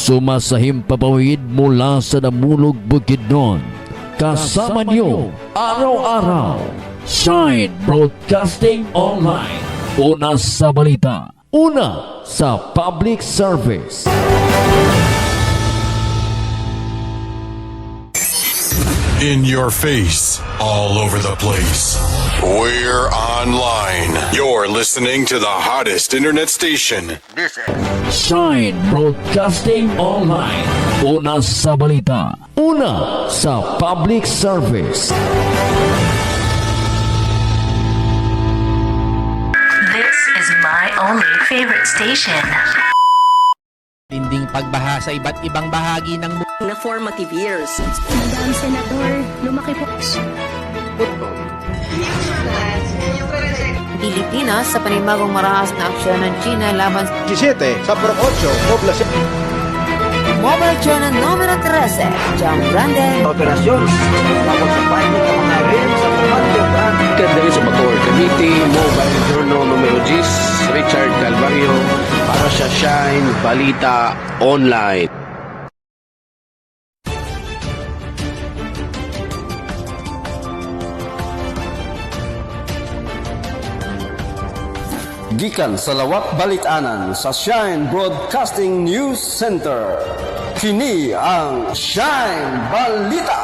Sumasahimpapawid mula sa Damulog Bukidnon. Kasama niyo araw-araw. Shine Broadcasting Online. Una sa balita. Una sa public service. In your face, all over the place. We're online. You're listening to the hottest internet station. Shine Broadcasting Online. Una sa balita. Una sa public service. This is my only favorite station. Tinding pagbaha sa iba't ibang bahagi ng mundo. Na formative years. Madam Senador, lumaki po. Pilipinas sa panibagong marahas na aksyon ng China laban sa 17 sa Pro 8, poblasyon. Mobile Journal numero 13, Jam Grande. Operasyon. Tapos sa pilot ng mga rin sa Commander Brand. Kadali sa Bacoor Committee, Mobile Journal numero 10, Richard Calvario, para sa Shine Balita Online. Gikan sa lawak balitanan sa Shine Broadcasting News Center. Kini ang Shine Balita.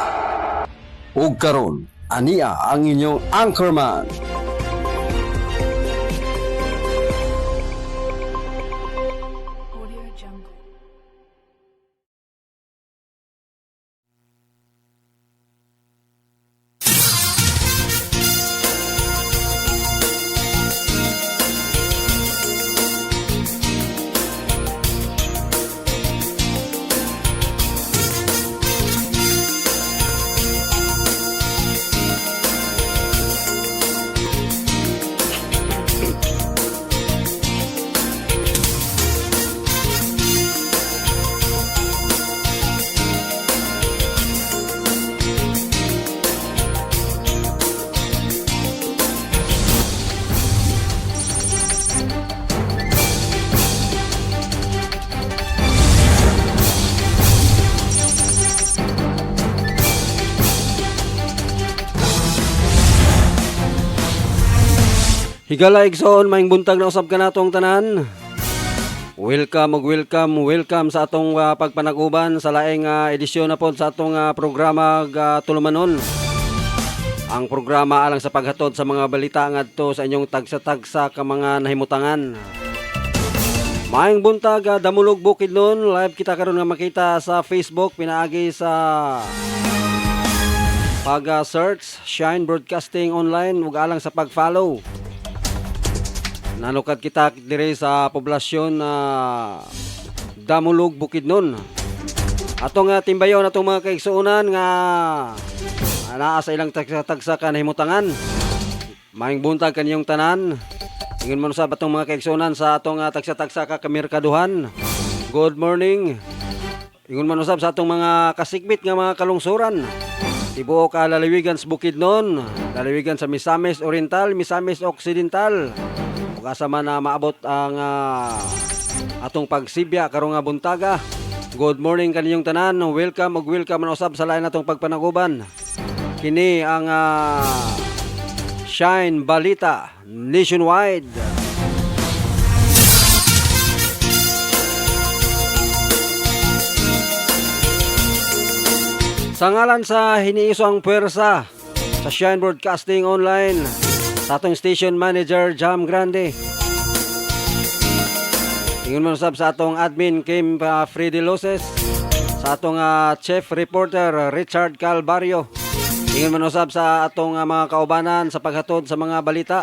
Ug karon, ania ang inyong anchorman. Higala igsoon maing buntag na usab ka natong tanan. Welcome sa atong pagpanaguban sa laing edisyon na pod sa atong programa Tulumanon. Ang programa alang sa paghatod sa mga balita ngadto sa inyong tagsa-tagsa ka mga nahimutangan. Maing buntag Damulog Bukidnon, live kita karon nga makita sa Facebook pinaagi sa pag-search Shine Broadcasting Online ug alang sa pag-follow. Nanukad kita dire sa poblasyon na Damulog Bukidnon. Atong timbayon atong mga kaigsuonan nga naa sa ilang tagsa ka nahimutangan. Maing buntag kaniyong tanan. Ingon man usab atong mga kaigsuonan sa atong tagsa ka kamerkaduhan. Good morning. Ingon man usab sa atong mga kasikbit nga mga kalungsuran. Tibuok lalawigan sa Bukidnon, lalawigan sa Misamis Oriental, Misamis Occidental. Kasama na maabot ang atong pagsibya karong nga buntaga. Good morning kaninyong tanan. Welcome na usab sa lain natong pagpanaguban. Kini ang Shine Balita Nationwide. Sa ngalan sa hiniisang puwersa sa Shine Broadcasting Online, sa atong station manager Jam Grande. Ingon mo sab sa atong admin Kim Freddy Loses, sa atong chief reporter Richard Calvario. Ingon mo sab sa atong mga kaubanan sa paghatod sa mga balita,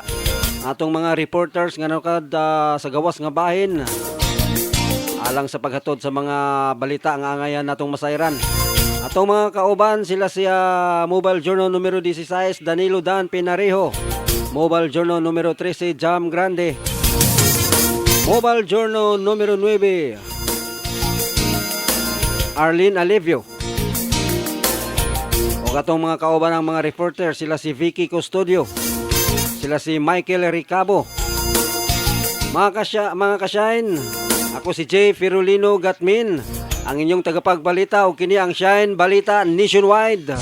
atong mga reporters nga nakad sa gawas nga bahin alang sa paghatod sa mga balita nga angayan natong masayran. Atong mga kauban sila siya Mobile Journal numero 16 Danilo Dan Pinarejo, Mobile Journal numero 13 Jam Grande, Mobile Journal numero 9 Arlene Alivio. O katong mga kauban ng mga reporter sila si Vicky Custodio, sila si Michael Ricabo. Mga kasyain, ako si Jay Firulino Gatmin, ang inyong tagapagbalita o kini ang Shine Balita Nationwide.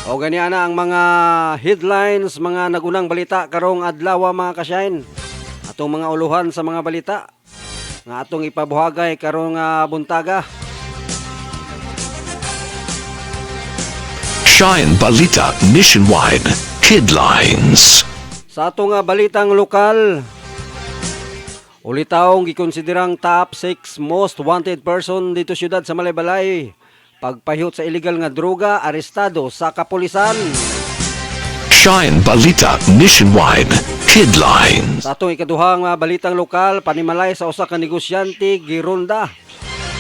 O ganyan na ang mga headlines, mga nagunang balita karong adlaw mga ka-Shine. Atong mga uluhan sa mga balita nga atong ipabuhagay karong buntaga. Shine Balita Nationwide Headlines. Sa atong balitang lokal, ulitaong gikonsiderang top 6 most wanted person dito syudad sa Malaybalay. Pagpahiyot sa illegal nga droga, arestado sa kapulisan. Shine Balita Nationwide Headlines. Sa atong ikaduhang balitang lokal, panimalay sa usa ka negosyante gironda.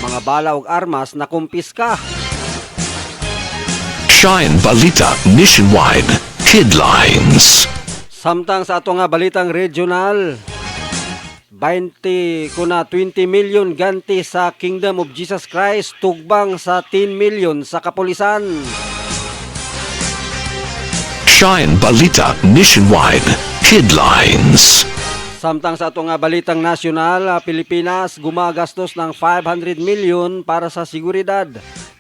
Mga bala ug armas na kumpiska. Shine Balita Nationwide Headlines. Samtang sa atong balitang regional, 20 million ganti sa Kingdom of Jesus Christ, tugbang sa 10 million sa kapulisan. Shine Balita Nationwide Headlines. Samtang sa atong balitang nasyonal, Pilipinas gumagastos ng 500 million para sa seguridad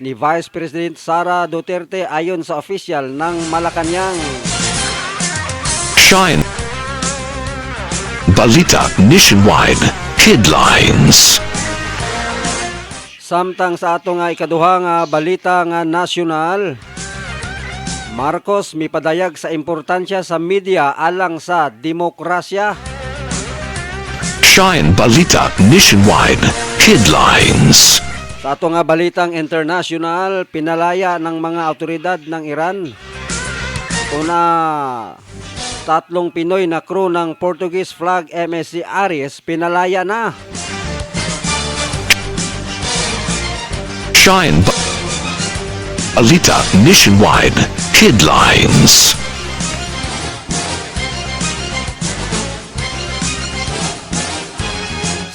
ni Vice President Sara Duterte ayon sa official ng Malacanang. Shine Balita Nationwide Headlines. Samtang sa atong ikaduhang balita nga nasyonal, Marcos mipadayag sa importansya sa media alang sa demokrasya. Shine Balita Nationwide Headlines. Sa atong balitang international, pinalaya ng mga awtoridad ng Iran una 3 Pinoy na crew ng Portuguese flag MSC Aries pinalaya na. Shine Balita Nationwide Headlines.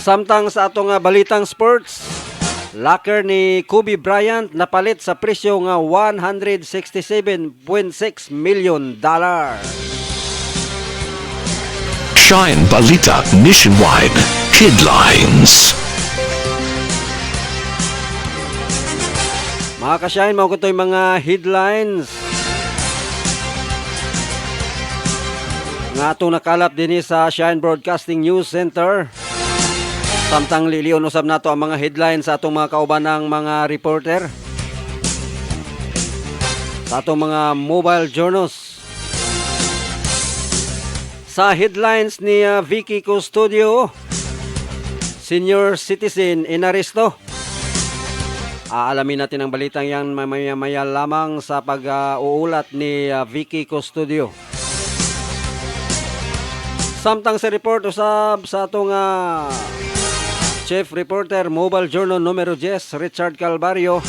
Samtang sa atong balitang sports, locker ni Kobe Bryant napalit sa presyo nga $167.6 million. Shine Balita Nationwide Headlines. Mga ka-Shine, mga kutoy mga headlines nga atong nakalap din sa Shine Broadcasting News Center. Samtang liliyon usab nato ang mga headlines sa atong mga kauban ng mga reporter sa atong mga mobile journals. Sa headlines ni Vicky Custodio, senior citizen inaresto. Aalamin natin ang balitang yan maya lamang sa pag-uulat ni Vicky Custodio. Samtang sa report usab sa atong Chief Reporter Mobile Journal numero 10, Richard Calvario,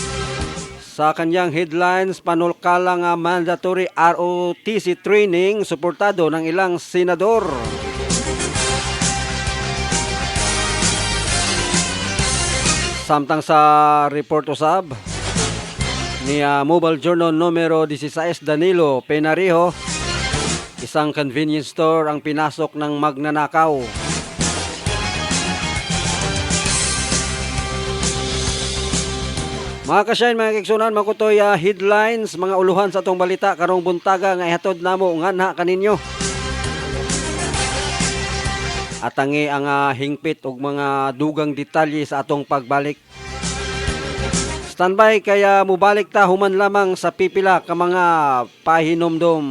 sa kanyang headlines, panulkalang mandatory ROTC training suportado ng ilang senador. Samtang sa report usab ni Mobile Journal numero 16, Danilo Penarijo, isang convenience store ang pinasok ng magnanakaw. Mga ka-Shine, mga kigsunan, mga kutoy headlines, mga uluhan sa atong balita karong buntaga nga ihatod namo nganha kaninyo. Atangi ang hingpit og mga dugang detalye sa atong pagbalik. Standby kaya mubalik ta human lamang sa pipila ka mga pahinomdom.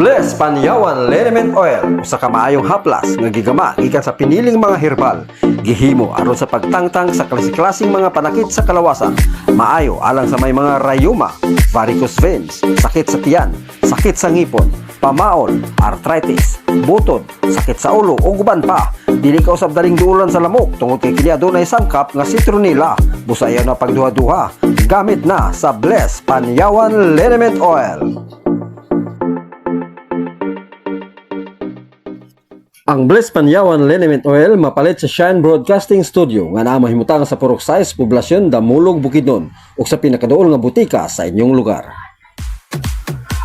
Bless Panyawan Liniment Oil, usa ka maayong haplas nga gigama gikan sa piniling mga herbal. Gihimo aron sa pagtangtang sa klase-klaseng mga panakit sa kalawasan. Maayo alang sa may mga rayuma, varicose veins, sakit sa tiyan, sakit sa ngipon, pamaol, arthritis, butod, sakit sa ulo o guban pa. Dili ka usab daling duulan sa lamok tungod kay kini adunay sangkap nga citronella. Busayaw na pagduha-duha. Gamit na sa Bless Panyawan Liniment Oil. Ang Bless Panyawan Liniment Oil mapalit sa Shine Broadcasting Studio nga naa mahimutang sa Purok Size, Poblasyon, Damulog, Bukidnon ug sa pinakaduol nga butika sa inyong lugar.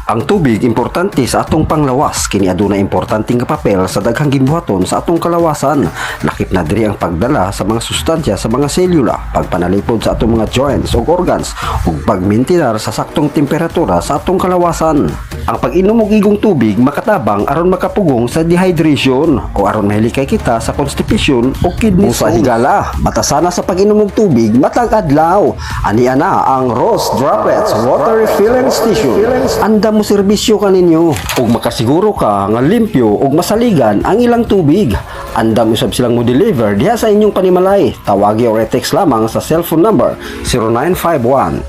Ang tubig importante sa atong panglawas, kini aduna importanteng papel sa daghang gimbuhaton sa atong kalawasan. Lakip na diri ang pagdala sa mga sustansya sa mga selula, pagpanalipod sa atong mga joints ug organs ug pagmintinar sa saktong temperatura sa atong kalawasan. Ang pag-inom og igong tubig makatabang aron makapugong sa dehydration o aron mahilikay kita sa constipation o kidney stones. Higala, batasana sa pag-inom og tubig matag adlaw. Ani ana ang Rose Droplets Water Refilling Station. Anda mo serbisyo kaninyo ug makasiguro ka nga limpyo ug masaligan ang ilang tubig. Andam usab silang mo deliver diha sa inyong panimalay. Tawagi o text lamang sa cellphone number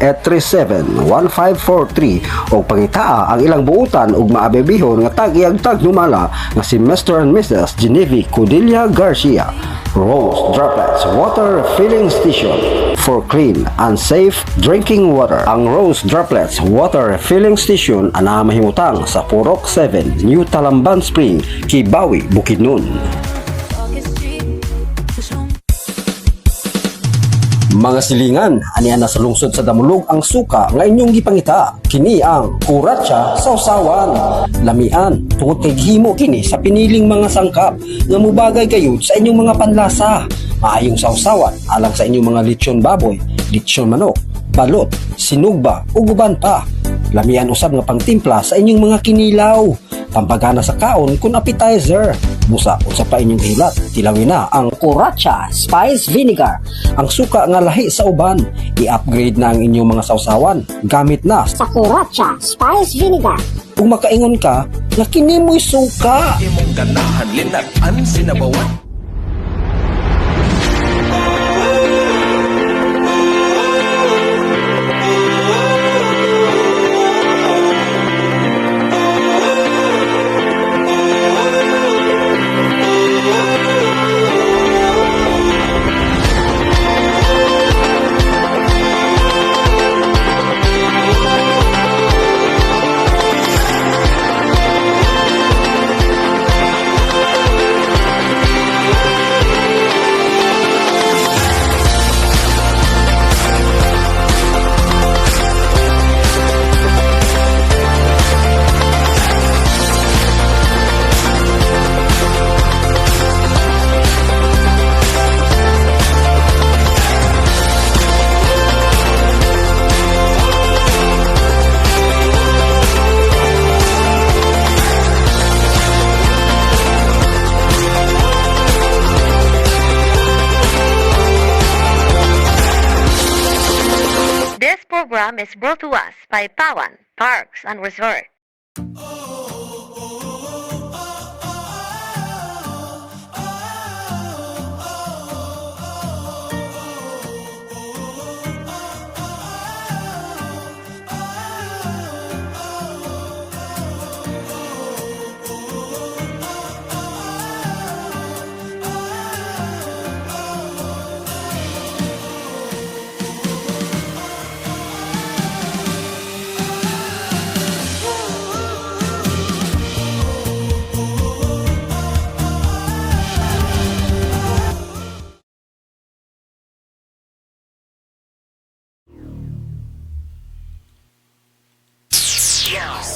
0951-837-1543 o pangitaa ang ilang buutan ug maabebihon nga tag-iagtag numala nga si Mr. and Mrs. Genevieve Codilla Garcia. Rose Droplets Water Filling Station for clean and safe drinking water. Ang Rose Droplets Water Filling Station ana mahimutang sa Purok 7, New Talamban Spring, Kibawi, Bukidnon. Mga silingan, aniana sa lungsod sa Damulog ang suka nga inyong gipangita. Kini ang kuratsa sausawan. Lamian, tungod kay himo kini sa piniling mga sangkap nga mubagay kayud sa inyong mga panlasa. Maayong sausawan alang sa inyong mga lechon baboy, lechon manok, balot, sinugba ug uban pa. Lamian usab nga pangtimpla sa inyong mga kinilaw. Pampagana sa kaon kun appetizer. Busa unsa pa inyong hilat, tilawin na ang Kuratsa Spice Vinegar. Ang suka nga lahi sa uban, i-upgrade na ang inyong mga sausawan gamit na Sa Kuratsa Spice Vinegar. kung makaingon ka nga kini mo'y suka. Imong ganahan linat-an sinabawan. This program is brought to us by Pawan Parks and Resort.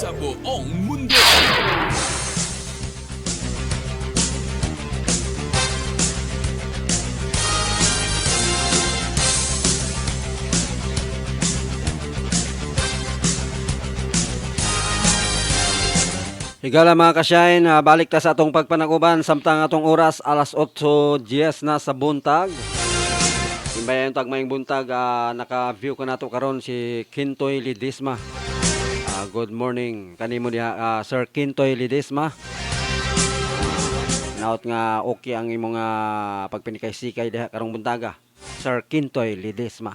Sa buong mundo. Higala mga kasyahin, balik ta sa atong pagpanaguban samtang atong oras alas 8:10 na sa buntag. Imbayan tag maayong buntag, naka-view ko nato karon si Kintoy Lidisma. Good morning kanimo diha, Sir Kintoy Lidisma. Naot nga okay ang imong pagpinikay-sikay diha karong buntaga, Sir Kintoy Lidisma.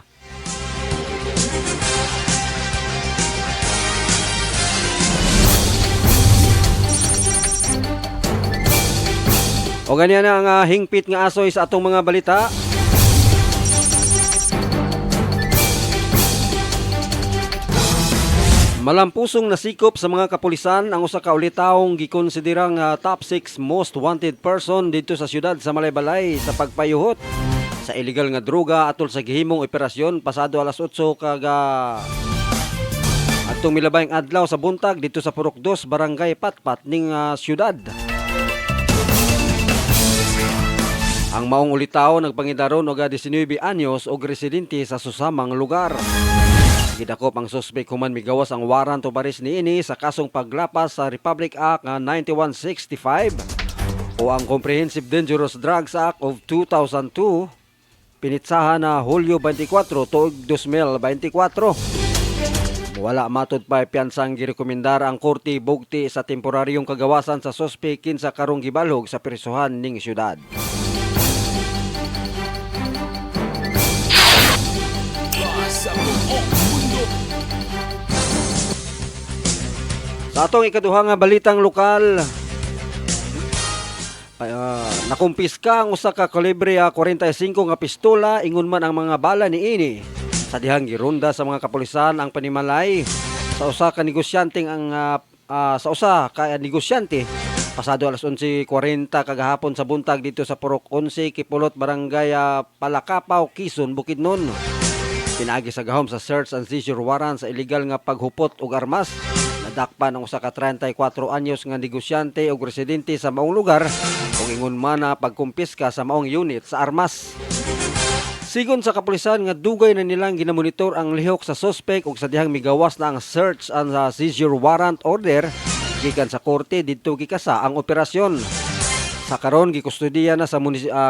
O ganyan na ang hingpit nga asoy sa atong mga balita. Malampusong nasikop sa mga kapulisan ang usa ka ulitawong gikonsiderang top 6 most wanted person dito sa siyudad sa Malaybalay sa pagpayuhot sa illegal nga droga atol sa gihimong operasyon pasado alas 8 kaga Atong milabayng adlaw sa buntag dito sa Purok 2, Barangay Patpat ning siyudad. Ang maong ulitaw nagpangidaron og 19 anyos og residente sa susamang lugar. Gidakop ang suspek human migawas ang warrant of arrest niini sa kasong paglapas sa Republic Act nga 9165 o ang Comprehensive Dangerous Drugs Act of 2002 pinitsahan na Hulyo 24 tuig 2024. Wala matod pa piyansang girekomendar ang korte bugti sa temporaryong kagawasan sa suspek kinsa karong gibalhog sa prisuhan ning syudad. Sa atong ikaduha nga balitang lokal, nakumpiska ang usa ka kalibre 45 nga pistola ingon man ang mga bala niini sa dihang gironda sa mga kapulisan ang panimalay sa usa ka negosyante pasado alas 11:40 kagahapon sa buntag dito sa Purok 11 Kipulot Barangay Palakapaw, Quezon, Bukidnon. Pinaagi sa gahom sa search and seizure warrant sa illegal nga paghupot og armas. Nadakpan ang usa ka 34 anyos nga negosyante ug residente sa maong lugar ug ingon man na pagkumpiska sa maong unit sa armas. Sigon sa kapulisan nga dugay na nilang ginamonitor ang lihok sa suspect ug sa dihang migawas na ang search and seizure warrant order gikan sa korte didto gikasa ang operasyon. Sa karon gikustudiya na sa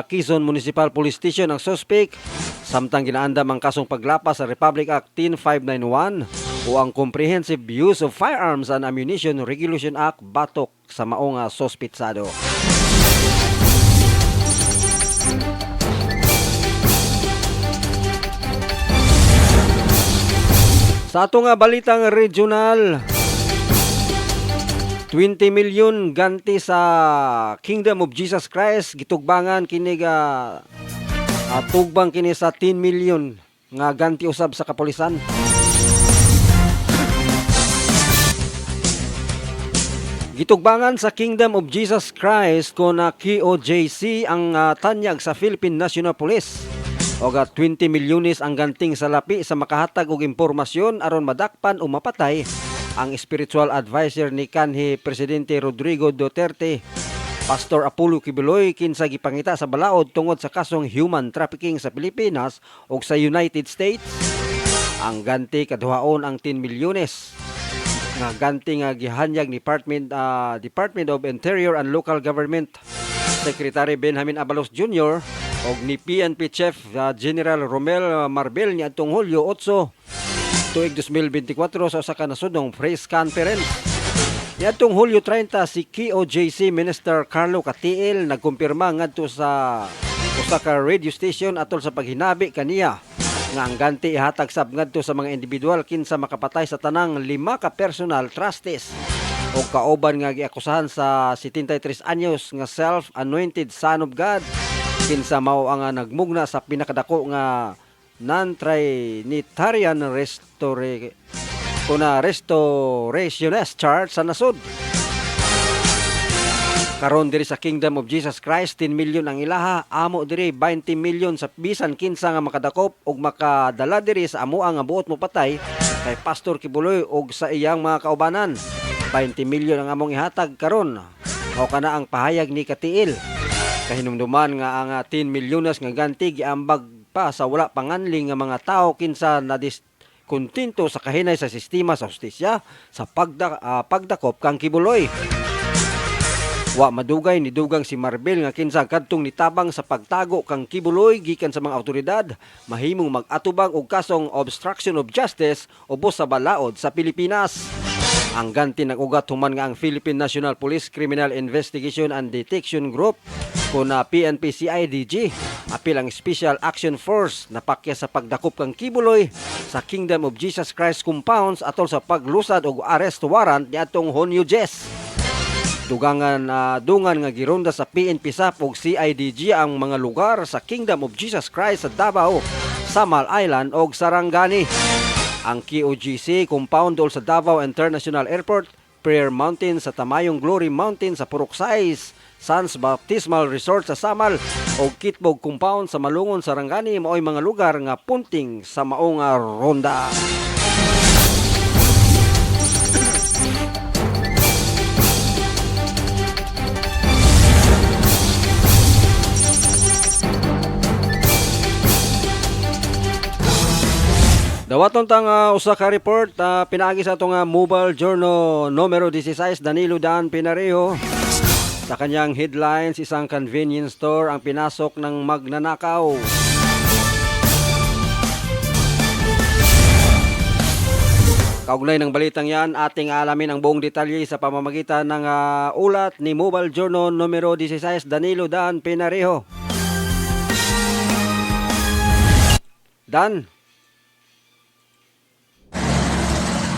Quezon Municipal Police Station ang suspect samtang ginaandam ang kasong paglapas sa Republic Act 10591 o ang Comprehensive Use of Firearms and Ammunition Regulation Act batok sa maong sospitsado. Sa ato nga balitang regional, 20 million ganti sa Kingdom of Jesus Christ gitugbangan kini tugbang kini sa 10 million nga ganti usab sa kapulisan. Gitugbangan sa Kingdom of Jesus Christ kon KOJC ang tanyag sa Philippine National Police. Og 20 milyones ang ganting sa lapi sa makahatag og impormasyon aron madakpan o mapatay ang spiritual advisor ni kanhi Presidente Rodrigo Duterte, Pastor Apollo Kibuloy, kinsa gipangita sa balaod tungod sa kasong human trafficking sa Pilipinas ug sa United States. Ang ganti kaduhaon ang 10 milyones nga ganti nga gihanyag ni Department of Interior and Local Government Secretary Benjamin Abalos Jr. og ni PNP Chief General Romel Marbel niadtong Hulyo 8 tuig 2024 sa usa ka nasudnong press conference. Niadtong Hulyo 30 si KOJC Minister Carlo Catiel nagkumpirma ngadto sa usa ka radio station atol sa paghinabi kaniya nga ang ganti ihatag sab ngadto sa mga individual kinsa makapatay sa tanang 5 ka personal trustees o kauban nga giakusahan sa 73 anyos nga self-anointed son of God kinsa mao ang nagmugna sa pinakadako nga non-Trinitarian Restorationist Church sa nasod. Karon diri sa Kingdom of Jesus Christ 10 million ang ilaha, amo diri 20 million sa bisan kinsa nga makadakop ug makadala diri sa amoa nga buot mo patay kay Pastor Kibuloy ug sa iyang mga kaubanan. 20 million ang among ihatag karon. Mao kana ang pahayag ni Katiil. Kahinumduman nga ang 10 milyones nga ganti giambag pa sa wala panganling nga mga tao kinsa na kontento sa kahinay sa sistema sa hustisya sa pagdakop kang Kibuloy. Wa madugay ni dugang si Marbel nga kinsa kadtong nitabang sa pagtago kang Kibuloy gikan sa mga awtoridad mahimong mag-atubang og kasong obstruction of justice ubos sa balaod sa Pilipinas. Ang ganti nag-ugat human nga ang Philippine National Police Criminal Investigation and Detection Group kung PNP-CIDG apil ang Special Action Force napakya sa pagdakop kang Kibuloy sa Kingdom of Jesus Christ compounds atol sa paglusad og arrest warrant niadtong Hunyo 10. Dungan nga gironda sa PNP SAP ug CIDG ang mga lugar sa Kingdom of Jesus Christ sa Davao, Samal Island ug Sarangani. Ang KOGC compound sa Davao International Airport, Prayer Mountain sa Tamayong Glory Mountain sa Puruksay, Sans Baptismal Resort sa Samal o Kitbog Compound sa Malungon, Sarangani mao'y mga lugar nga punting sa maong ronda. Dawaton tang usa ka report pinaagi sa atong Mobile Journal numero 16 Danilo Dan Pinareho. Sa kanyang headlines, isang convenience store ang pinasok ng magnanakaw. Kaugnay ng balitang yan, ating alamin ang buong detalye sa pamamagitan ng ulat ni Mobile Journal numero 16 Danilo Dan Pinareho. Dan.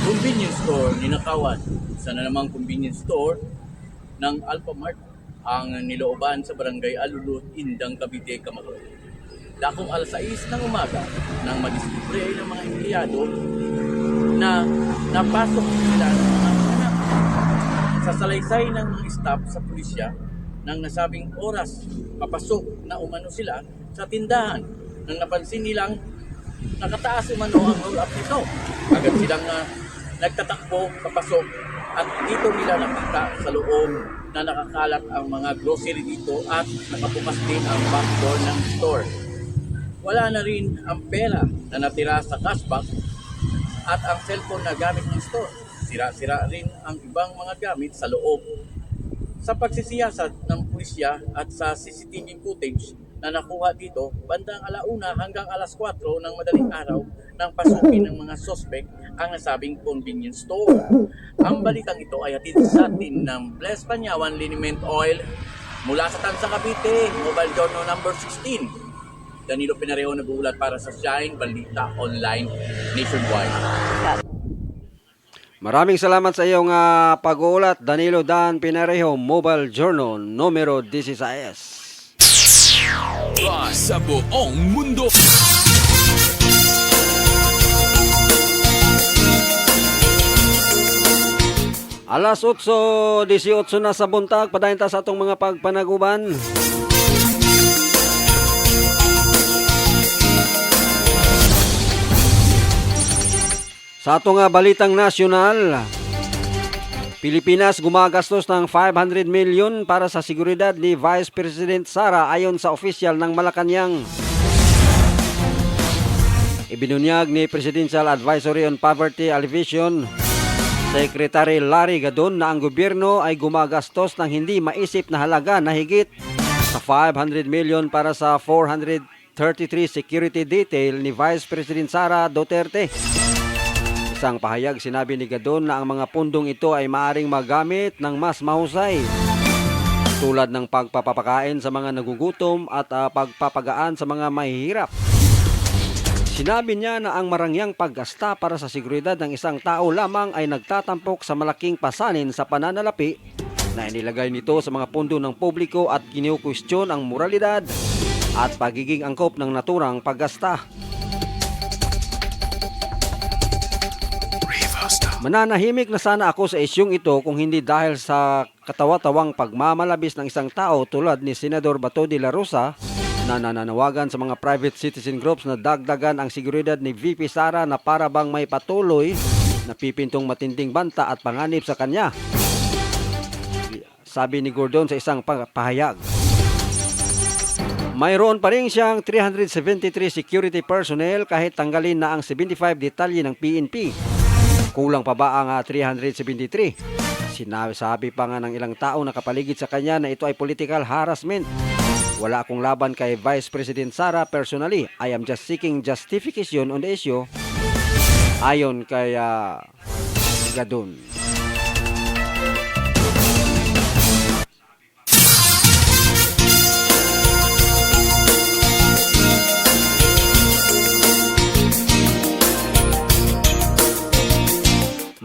Convenience store ninakawan. Isa na namang convenience store ng Alphamart ang nilooban sa barangay Alulut, Indang, Cavite, Camacor. Dakong alas 6 ng umaga nang madiskubre ng mga empleyado na napasok sila ng mga anak. Sa salaysay ng mga staff sa pulisya nang nasabing oras papasok na umano sila sa tindahan nang napansin nilang nakataas umano ang roll-up nito. Agad silang nagtatakbo papasok at dito nila nakita sa loob na nakakalat ang mga grocery dito at nakabukas din ang back door ng store. Wala na rin ang pera na natira sa cashback at ang cellphone na gamit ng store. Sira-sira rin ang ibang mga gamit sa loob. Sa pagsisiyasat ng pulisya at sa CCTV footage na nakuha dito, bandang 1:00 hanggang 4:00 ng madaling araw nang pasukin ng mga suspect ang nasabing convenience store. Ang balitang ito ay hatid sa atin ng Bless Panyawan Liniment Oil mula sa Tansa, Cavite, Mobile Journal number 16. Danilo Pinareho nag-uulat para sa Shine Balita Online Nationwide. Maraming salamat sa iyong pag-uulat, Danilo Dan Pinareho, Mobile Journal numero 16. Sa buong mundo. Alas 8:18 na sa buntag, padayon ta sa atong mga pagpanaguban. Sa atong balitang nasyonal, Pilipinas gumagastos ng 500 million para sa seguridad ni Vice President Sara ayon sa opisyal ng Malacanang. Ibinunyag ni Presidential Advisory on Poverty Alleviation Secretary Larry Gadon na ang gobyerno ay gumagastos ng hindi maisip na halaga na higit sa 500 million para sa 433 security detail ni Vice President Sara Duterte. Isang pahayag, sinabi ni Gadon na ang mga pundong ito ay maaring magamit ng mas mahusay tulad ng pagpapakain sa mga nagugutom at pagpapagaan sa mga mahihirap. Sinabi niya na ang marangyang paggasta para sa seguridad ng isang tao lamang ay nagtatampok sa malaking pasanin sa pananalapi na inilagay nito sa mga pundo ng publiko at kinikwestiyon ang moralidad at pagiging angkop ng naturang paggasta. Mananahimik na sana ako sa isyong ito kung hindi dahil sa katawa-tawang pagmamalabis ng isang tao tulad ni Senador Bato de la Rosa na nananawagan sa mga private citizen groups na dagdagan ang seguridad ni VP Sara na para bang may patuloy na pipintong matinding banta at panganib sa kanya. Sabi ni Gordon sa isang pahayag. Mayroon pa rin siyang 373 security personnel kahit tanggalin na ang 75 detalye ng PNP. Kulang pa ba ang 373? Sabi pa nga ng ilang tao na kapaligid sa kanya na ito ay political harassment. Wala akong laban kay Vice President Sara personally. I am just seeking justification on the issue. Ayon kay Gadon.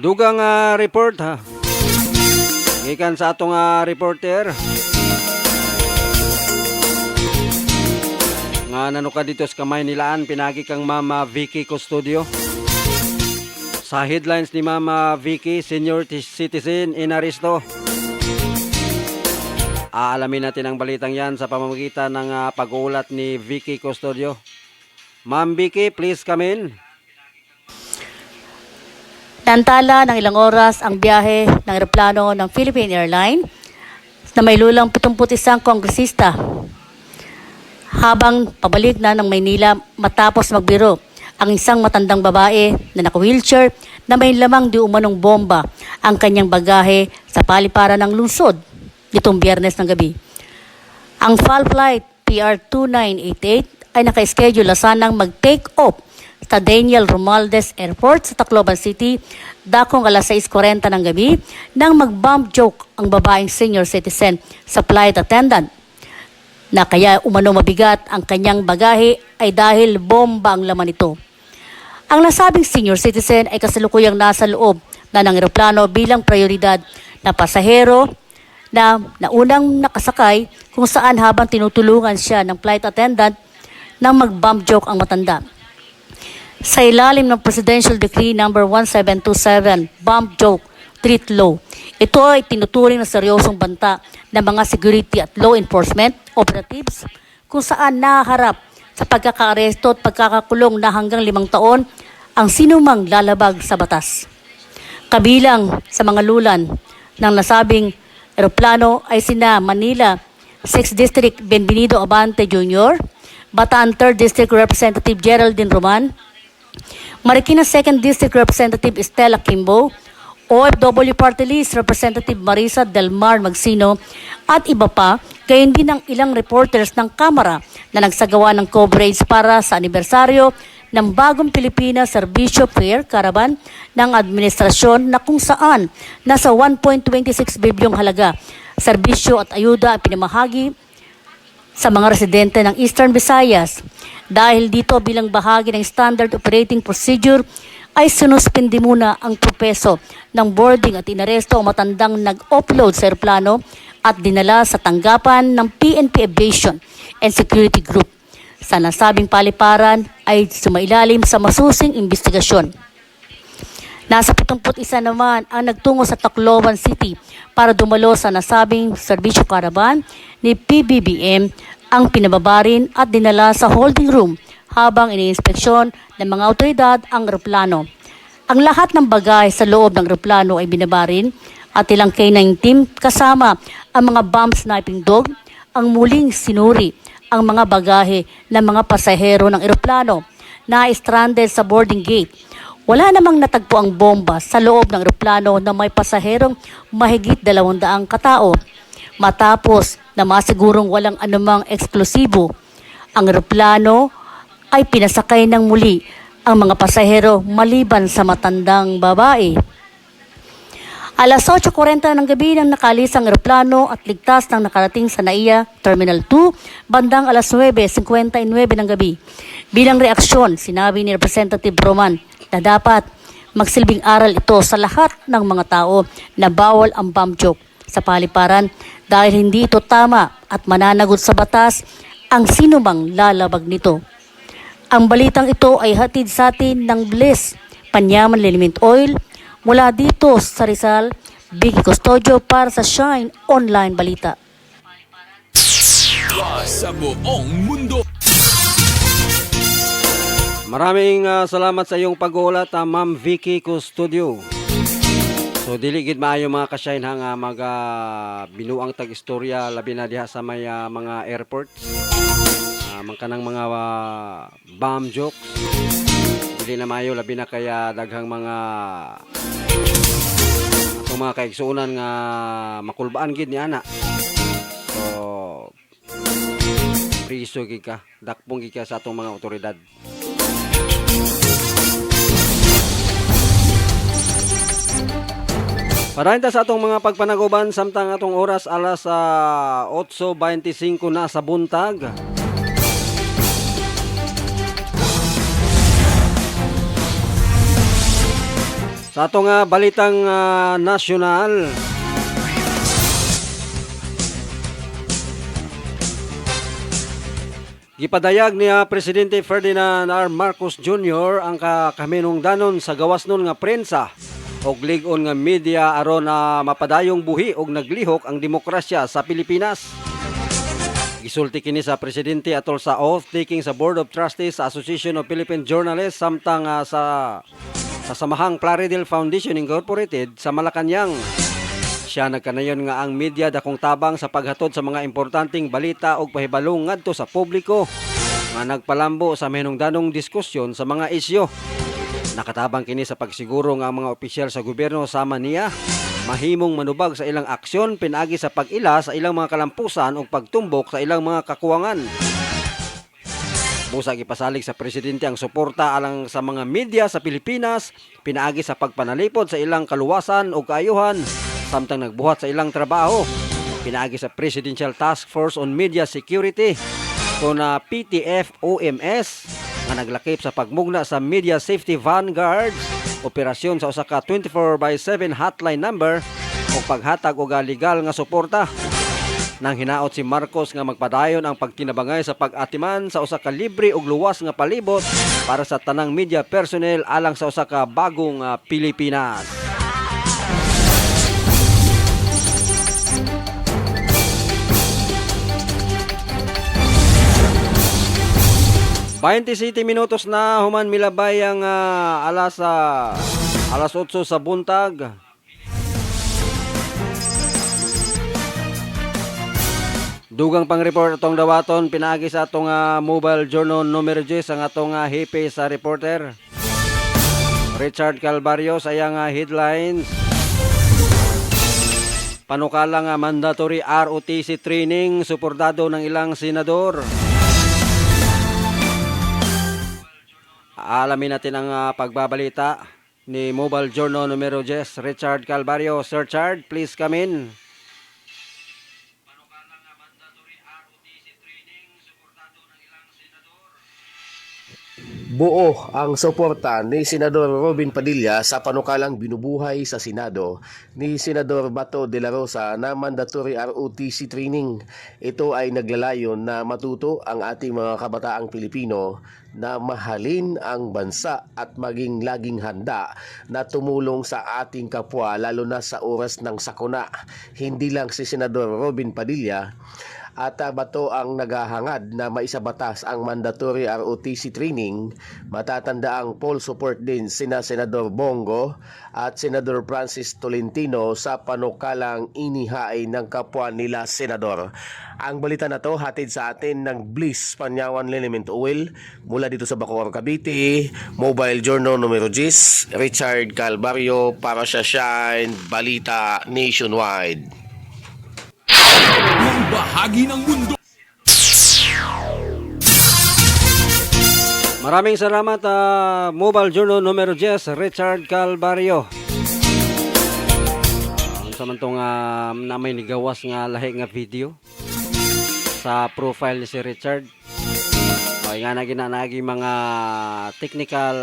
Dugang report ha. Gikan sa atong reporter. Nga nanuka dito sa kamay nilaan pinagi kang Mama Vicky Custodio. Sa headlines ni Mama Vicky, senior citizen inaresto. Aalamin natin ang balitang yan sa pamamagitan ng pag-uulat ni Vicky Custodio. Ma'am Vicky, please come in. Nantala ng ilang oras ang biyahe ng eroplano ng Philippine Airlines na may lulang 71 kongresista habang pabalik na ng Maynila matapos magbiro ang isang matandang babae na naka-wheelchair na may lamang di umanong bomba ang kanyang bagahe sa paliparan ng lungsod nitong Biyernes ng gabi. Ang FAL Flight PR2988 ay naka-schedule na sanang mag-take off sa Daniel Romualdez Airport sa Tacloban City dakong alas 6:40 ng gabi nang mag-bomb joke ang babaeng senior citizen sa flight attendant na kaya umano mabigat ang kanyang bagahe ay dahil bomba ang laman nito. Ang nasabing senior citizen ay kasalukuyang nasa loob na ng eroplano bilang prioridad na pasahero na naunang nakasakay kung saan habang tinutulungan siya ng flight attendant nang mag-bomb joke ang matanda. Sa ilalim ng Presidential Decree No. 1727, Bomb Joke, Treat Law. Ito ay tinuturing na seryosong banta ng mga security at law enforcement operatives kung saan nahaharap sa pagkakaaresto at pagkakakulong na hanggang 5 taon ang sinumang lalabag sa batas. Kabilang sa mga lulan ng nasabing eroplano ay sina Manila 6th District Benvenido Abante Jr., Bataan 3rd District Representative Geraldine Roman, Marikina 2nd District Representative Estela Kimbo, OFW Party List Representative Marisa Del Mar Magsino at iba pa, gayon din ang ilang reporters ng Kamara na nagsagawa ng coverage para sa anibersaryo ng Bagong Pilipinas Serbisyo Fair Caravan ng administrasyon na kung saan nasa 1.26 bilyong halaga serbisyo at ayuda ang pinamahagi sa mga residente ng Eastern Visayas. Dahil dito bilang bahagi ng Standard Operating Procedure ay sinuspindi muna ang proseso ng boarding at inaresto ang matandang nag-upload sa aeroplano at dinala sa tanggapan ng PNP Aviation and Security Group. Sa nasabing paliparan ay sumailalim sa masusing investigasyon. Nasa 71 naman ang nagtungo sa Tacloban City para dumalo sa nasabing serbisyo caravan ni PBBM ang pinababarin at dinala sa holding room habang iniinspeksyon ng mga otoridad ang eroplano. Ang lahat ng bagay sa loob ng eroplano ay binabarin at ilang K9 team kasama ang mga bomb sniping dog ang muling sinuri ang mga bagahe ng mga pasahero ng eroplano na stranded sa boarding gate. Wala namang natagpo ang bomba sa loob ng eroplano na may pasaherong mahigit 200 katao. Matapos na masigurong walang anumang eksklusibo, ang eroplano ay pinasakay ng muli ang mga pasahero maliban sa matandang babae. Alas 8:40 ng gabi nang nakalis ang eroplano at ligtas nang nakarating sa NAIA Terminal 2 bandang alas 9:59 ng gabi. Bilang reaksyon, sinabi ni Representative Roman na dapat magsilbing aral ito sa lahat ng mga tao na bawal ang bomb joke sa paliparan dahil hindi ito tama at mananagot sa batas ang sinumang lalabag nito. Ang balitang ito ay hatid sa atin ng Bliss Panyaman Liniment Oil mula dito sa Rizal. Vicky Custodio para sa Shine Online Balita. Sa buong mundo. Maraming salamat sa iyong pag-uulat, Ma'am Vicky Custodio. So diligid maayo mga ka-shine nga binuang tag-istorya labi na diha sa may mga airports. Mangkanang mga bomb jokes. Dili na maayo labi na kaya daghang mga atong mga kaigsuonan nga makulbaan gid ni ana. So priso gid ka, dakpong gid ka sa atong mga otoridad. Parahinta sa atong mga pagpanaguban samtang atong oras alas 8:25 na sa buntag. Sa atong balitang nasyonal, gipadayag ni Presidente Ferdinand R. Marcos Jr. ang kaminungdanon sa gawas nun nga prensa og lig-on nga media aron na mapadayong buhi og naglihok ang demokrasya sa Pilipinas. Gisulti kini sa presidente atol sa oath taking sa Board of Trustees sa Association of Philippine Journalists samtang sa samahang Plaridel Foundation Incorporated sa Malacañang. Siya nagkanayon nga ang media dakong tabang sa paghatod sa mga importanteng balita og pahibalong ngadto sa publiko. nga nagpalambo sa mahinungdanong diskusyon sa mga isyu. Nakatabang kini sa pagsiguro nga ang mga opisyal sa gobyerno sama niya mahimong manubag sa ilang aksyon pinagi sa pag-ila sa ilang mga kalampusan o pagtumbok sa ilang mga kakuwangan. Busa gipasalig sa presidente ang suporta alang sa mga media sa Pilipinas pinaagi sa pagpanalipod sa ilang kaluwasan o kaayuhan samtang nagbuhat sa ilang trabaho. Pinaagi sa Presidential Task Force on Media Security o na PTF-OMS nga naglakip sa pagmugna sa Media Safety Vanguard, operasyon sa usa ka 24/7 hotline number o paghatag og legal nga suporta. Nang hinaot si Marcos nga magpadayon ang pagtinabangay sa pag-atiman sa usa ka libre ug luwas nga palibot para sa tanang media personnel alang sa usa ka bagong Pilipinas. Minutos na human milabay ang alas 8 sa buntag. Dugang pang report atong dawaton pinaagi sa atong mobile journal numero 10 ang atong hipe sa reporter Richard Calvario sa iyang headlines. Panukala nga mandatory ROTC training suportado ng ilang senador. Alamin natin ang pagbabalita ni Mobile Journal numero 10 Richard Calvario. Sir Richard, please come in. Buo ang suporta ni Senador Robin Padilla sa panukalang binubuhay sa Senado ni Senador Bato de la Rosa na mandatory ROTC training. Ito ay naglalayon na matuto ang ating mga kabataang Pilipino na mahalin ang bansa at maging laging handa na tumulong sa ating kapwa lalo na sa oras ng sakuna. Hindi lang si Senador Robin Padilla at Bato ang naghahangad na maisabatas ang mandatory ROTC training. Matatanda ang poll support din sina Senador Bongo at Senador Francis Tolentino sa panukalang inihain ng kapwa nila senador. Ang balita na to hatid sa atin ng Bliss Panyawan Liniment Oil mula dito sa Bacoor, Cavite. Mobile Journal numero 10 Richard Calvario para sa Shine Balita Nationwide. Ang bahagi ng mundo. Maraming salamat Mobile Journal numero 10 Richard Calvario. Samantong na may nigawas nga lahi nga video sa profile ni si Richard. Ay nga na ginanagi mga technical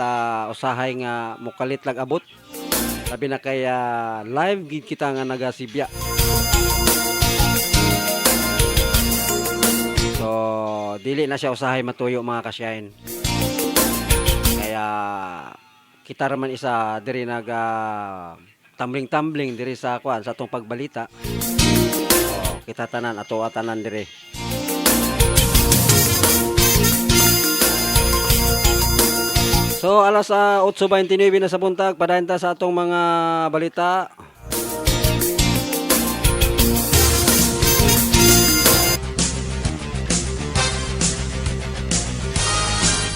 usahay nga mukalit lang abot. Labi na kay live gid kita nga nagasibya. So, dili na siya usahay matuyo mga kasyahin. Kaya kita raman isa diri nag tumbling diri sa kuan sa atong pagbalita. So, kita tanan ato atanan diri. So, alas 8:29 na sa buntag, padayon ta sa atong mga balita.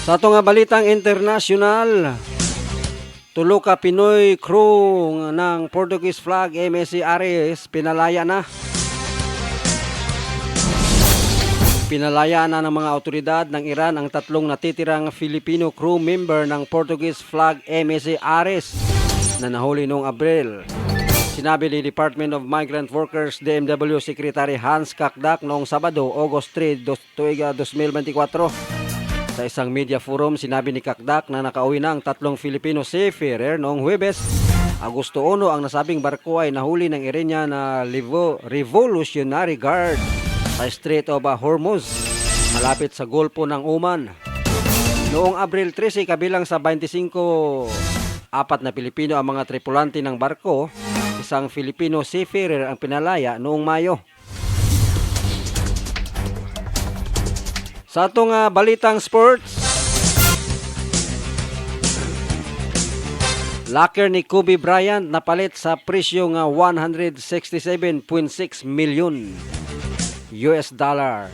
Sa atong balitang international, tulo ka Pinoy crew ng Portuguese flag MSC Ares pinalaya na. Pinalaya na ng mga otoridad ng Iran ang tatlong natitirang Filipino crew member ng Portuguese flag MSC Ares na nahuli noong Abril. Sinabi ni Department of Migrant Workers DMW Secretary Hans Kakdak noong Sabado, August 3, 2024. Sa isang media forum, sinabi ni Kakdak na nakauwi na ang tatlong Filipino seafarer noong Huwebes. Agosto 1, ang nasabing barko ay nahuli ng Iranian na Revolutionary Guard sa Strait of Hormuz, malapit sa Golpo ng Oman. Noong Abril 13, kabilang sa 25, 4 na Pilipino ang mga tripulante ng barko. Isang Filipino seafarer ang pinalaya noong Mayo. Sa atong balitang sports, locker ni Kobe Bryant napalit sa presyo nga 167.6 million US dollar.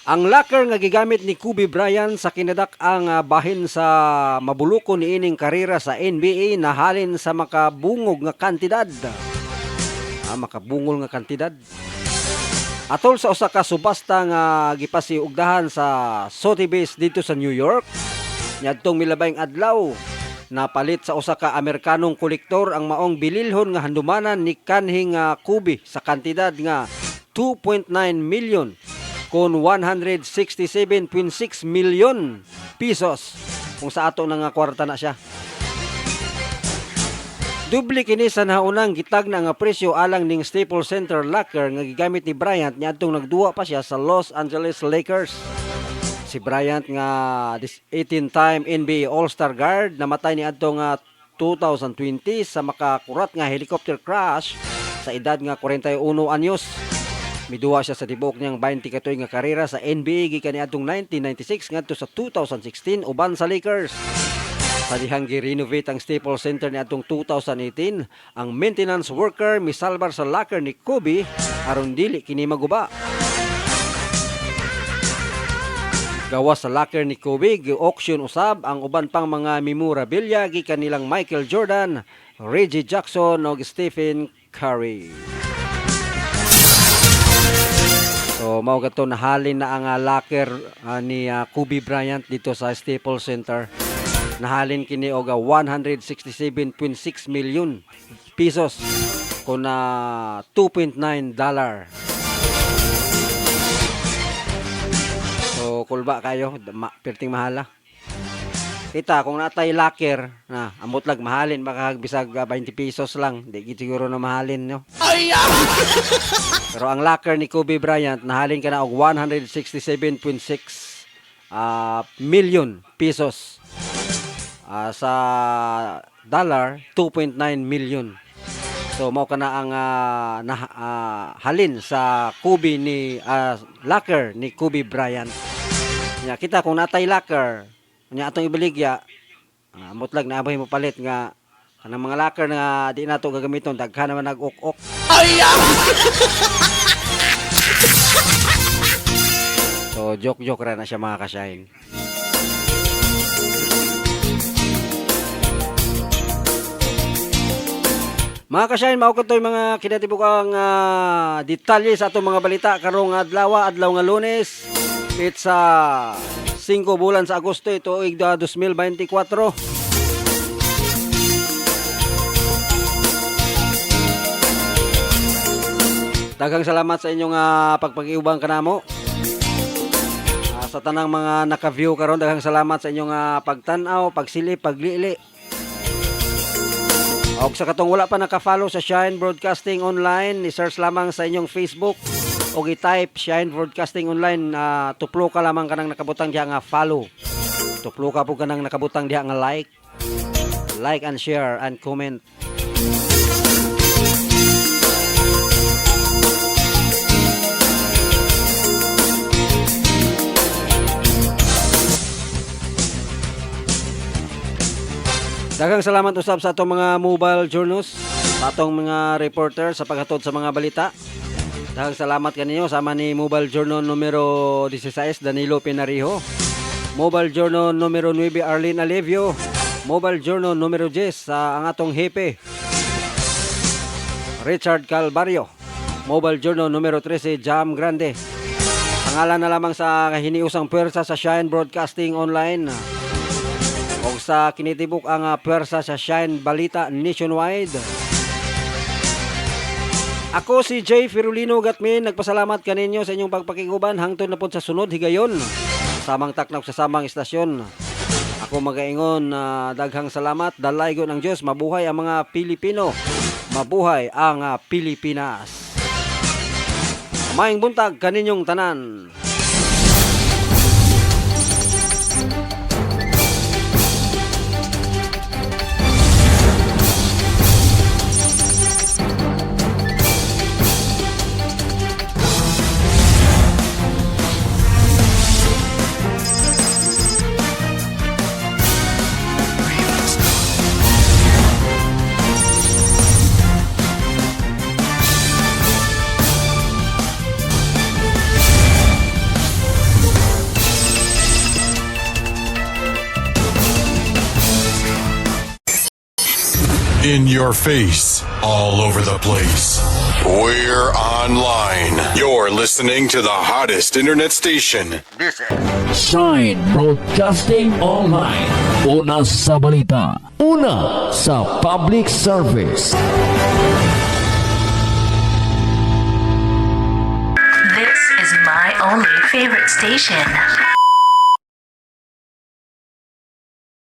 Ang locker nga gigamit ni Kobe Bryant sa kinadak ang bahin sa mabuluko ni ining karera sa NBA nahalin sa makabungog nga kantidad. Makabungol nga kantidad. Atol sa usa ka subasta nga gipasiugdahan sa Sotheby's dito sa New York, niadtong milabayng adlaw, napalit sa usa ka Amerikanong kolektor ang maong bililhon nga handumanan ni kanhing Kobe sa kantidad nga 2.9 million kon 167.6 million pesos kung sa ato nga kwarta na siya. Dubli kini sa naunang gitag na nga presyo alang ning Staples Center locker nga gigamit ni Bryant niadtong nagduwa pa siya sa Los Angeles Lakers. Si Bryant nga 18-time NBA All-Star guard namatay niadtong 2020 sa makakurat nga helicopter crash sa edad nga 41 anyos. Miduwa siya sa tibuok niyang 20 katoy nga karera sa NBA gikan niadtong 1996 ngadto sa 2016 uban sa Lakers. Sa dihang gi-renovate ang Staples Center niadtong 2018, ang maintenance worker misalbar sa locker ni Kobe aron dili kini maguba. Gawas sa locker ni Kobe, gi-auction usab ang uban pang mga memorabilia gikan nilang Michael Jordan, Reggie Jackson ug Stephen Curry. So mao gato nahalin na ang locker ni Kobe Bryant dito sa Staples Center. Nahalin kini og 167.6 million pesos kun $2.9. So kulba kayo, perting mahala. Kita kung natay locker na amot lag mahalin baka bisag 20 pesos lang, di siguro na mahalin no. Pero ang locker ni Kobe Bryant nahalin ka na og 167.6 million pesos. Sa dollar 2.9 million. So mao kana ang halin sa Kobe ni locker ni Kobe Bryant. Nya kita kung natay locker nya atong ibaligya mutlag na abay mo palit nga kanang mga locker nga di nato gagamiton daghan naman nag-ok-ok. So joke ra na siya mga kasyahin. Mga kasyahin, mao katoy mga kinatibukang detalye sa atong mga balita karong adlaw nga Lunes. It's 5 bulan sa Agosto tuig 2024. Daghang salamat sa inyong pagpakiubang kanamo. Sa tanang mga naka-view karon, daghang salamat sa inyong pagtan-aw, pagsilip, paglili. O sa katong wala pa naka-follow sa Shine Broadcasting Online, i-search lamang sa inyong Facebook o i-type Shine Broadcasting Online. Tuplo ka lamang kanang nakabutang diha nga follow. Tuplo ka po kanang nakabutang diha nga like and share and comment. Daghang salamat usab sa atong mga mobile journals, sa atong mga reporter sa paghatod sa mga balita. Daghang salamat kaninyo sama ni Mobile Journal numero 16 Danilo Pinariho, Mobile Journal numero 9 Arlene Alevio, Mobile Journal numero 10 sa ang atong hepe Richard Calvario, Mobile Journal numero 13 Jam Grande. Pangalan na lamang sa hiniusang puwersa sa Shine Broadcasting Online. O sa kinitibuk ang puwersa sa Shine Balita Nationwide. Ako si Jay Firulino Gatmin, nagpasalamat kaninyo sa inyong pagpakiguban hangtod na po sa sunod higayon. Samang taknak sa samang istasyon. Ako magaingon daghang salamat, dalaygo ng Diyos, mabuhay ang mga Pilipino, mabuhay ang Pilipinas. Maayong buntag kaninyong tanan. In your face, all over the place. We're online. You're listening to the hottest internet station. This is Shine Broadcasting Online. Una sa balita. Una sa public service. This is my only favorite station.